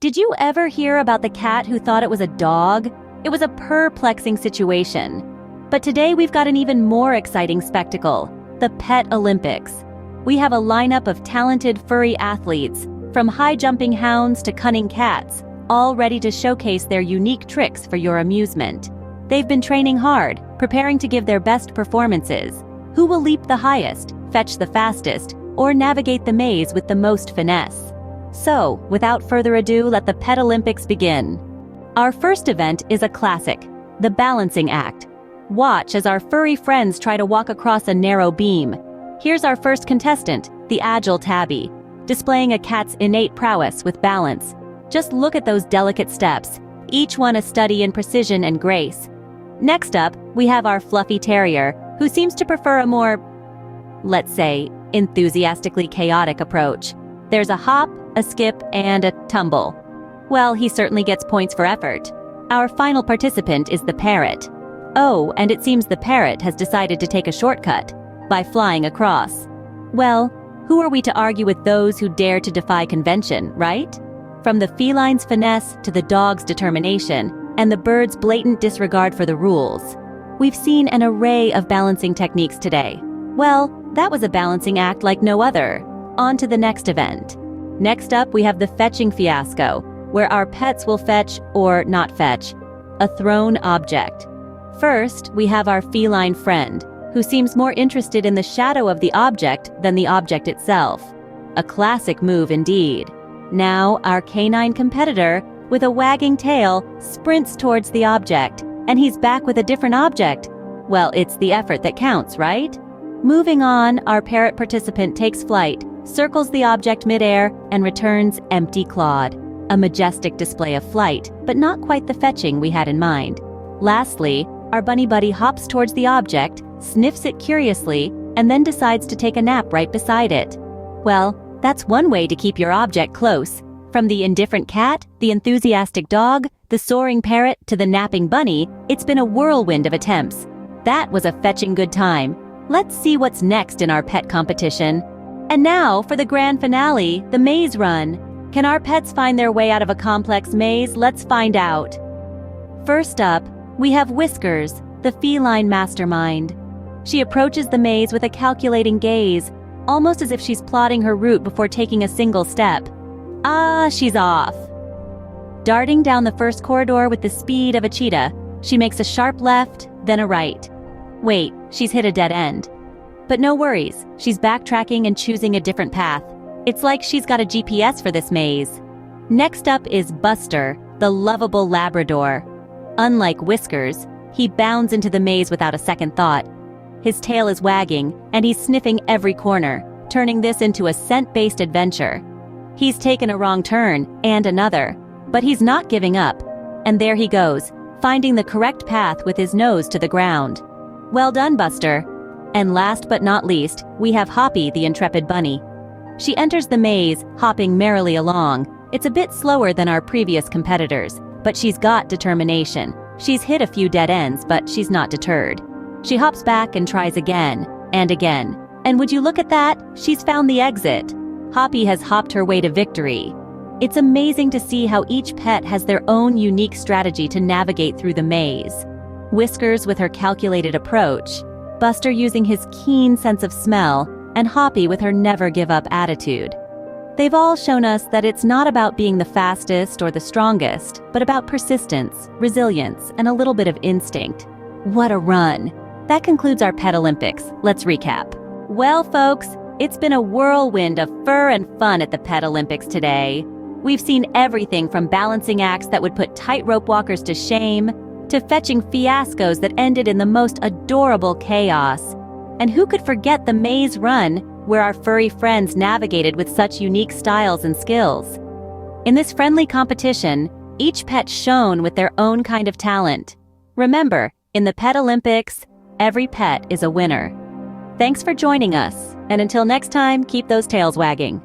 Did you ever hear about the cat who thought it was a dog? It was a perplexing situation. But today we've got an even more exciting spectacle, the Pet Olympics. We have a lineup of talented furry athletes, from high-jumping hounds to cunning cats, all ready to showcase their unique tricks for your amusement. They've been training hard, preparing to give their best performances. Who will leap the highest, fetch the fastest, or navigate the maze with the most finesse? So, without further ado, let the Pet Olympics begin. Our first event is a classic, the balancing act. Watch as our furry friends try to walk across a narrow beam. Here's our first contestant, the agile tabby, displaying a cat's innate prowess with balance. Just look at those delicate steps, each one a study in precision and grace. Next up, we have our fluffy terrier, who seems to prefer a more, let's say, enthusiastically chaotic approach. There's a hop, a skip, and a tumble. Well, he certainly gets points for effort. Our final participant is the parrot. Oh, and it seems the parrot has decided to take a shortcut by flying across. Well, who are we to argue with those who dare to defy convention, right? From the feline's finesse to the dog's determination and the bird's blatant disregard for the rules, we've seen an array of balancing techniques today. Well, that was a balancing act like no other. On to the next event. Next up, we have the fetching fiasco, where our pets will fetch, or not fetch, a thrown object. First, we have our feline friend, who seems more interested in the shadow of the object than the object itself. A classic move indeed. Now, our canine competitor, with a wagging tail, sprints towards the object, and he's back with a different object. Well, it's the effort that counts, right? Moving on, our parrot participant takes flight, circles the object midair, and returns empty-clawed. A majestic display of flight, but not quite the fetching we had in mind. Lastly, our bunny buddy hops towards the object, sniffs it curiously, and then decides to take a nap right beside it. Well, that's one way to keep your object close. From the indifferent cat, the enthusiastic dog, the soaring parrot, to the napping bunny, it's been a whirlwind of attempts. That was a fetching good time. Let's see what's next in our pet competition. And now, for the grand finale, the maze run. Can our pets find their way out of a complex maze? Let's find out. First up, we have Whiskers, the feline mastermind. She approaches the maze with a calculating gaze, almost as if she's plotting her route before taking a single step. She's off. Darting down the first corridor with the speed of a cheetah, she makes a sharp left, then a right. Wait, she's hit a dead end. But no worries, she's backtracking and choosing a different path. It's like she's got a GPS for this maze. Next up is Buster, the lovable Labrador. Unlike Whiskers, he bounds into the maze without a second thought. His tail is wagging, and he's sniffing every corner, turning this into a scent-based adventure. He's taken a wrong turn, and another, but he's not giving up. And there he goes, finding the correct path with his nose to the ground. Well done, Buster. And last but not least, we have Hoppy, the intrepid bunny. She enters the maze, hopping merrily along. It's a bit slower than our previous competitors, but she's got determination. She's hit a few dead ends, but she's not deterred. She hops back and tries again, and again. And would you look at that? She's found the exit. Hoppy has hopped her way to victory. It's amazing to see how each pet has their own unique strategy to navigate through the maze. Whiskers with her calculated approach, Buster using his keen sense of smell, and Hoppy with her never-give-up attitude. They've all shown us that it's not about being the fastest or the strongest, but about persistence, resilience, and a little bit of instinct. What a run! That concludes our Pet Olympics. Let's recap. Well, folks, it's been a whirlwind of fur and fun at the Pet Olympics today. We've seen everything from balancing acts that would put tightrope walkers to shame, to fetching fiascos that ended in the most adorable chaos. And who could forget the maze run, where our furry friends navigated with such unique styles and skills? In this friendly competition, each pet shone with their own kind of talent. Remember, in the Pet Olympics, every pet is a winner. Thanks for joining us, and until next time, keep those tails wagging.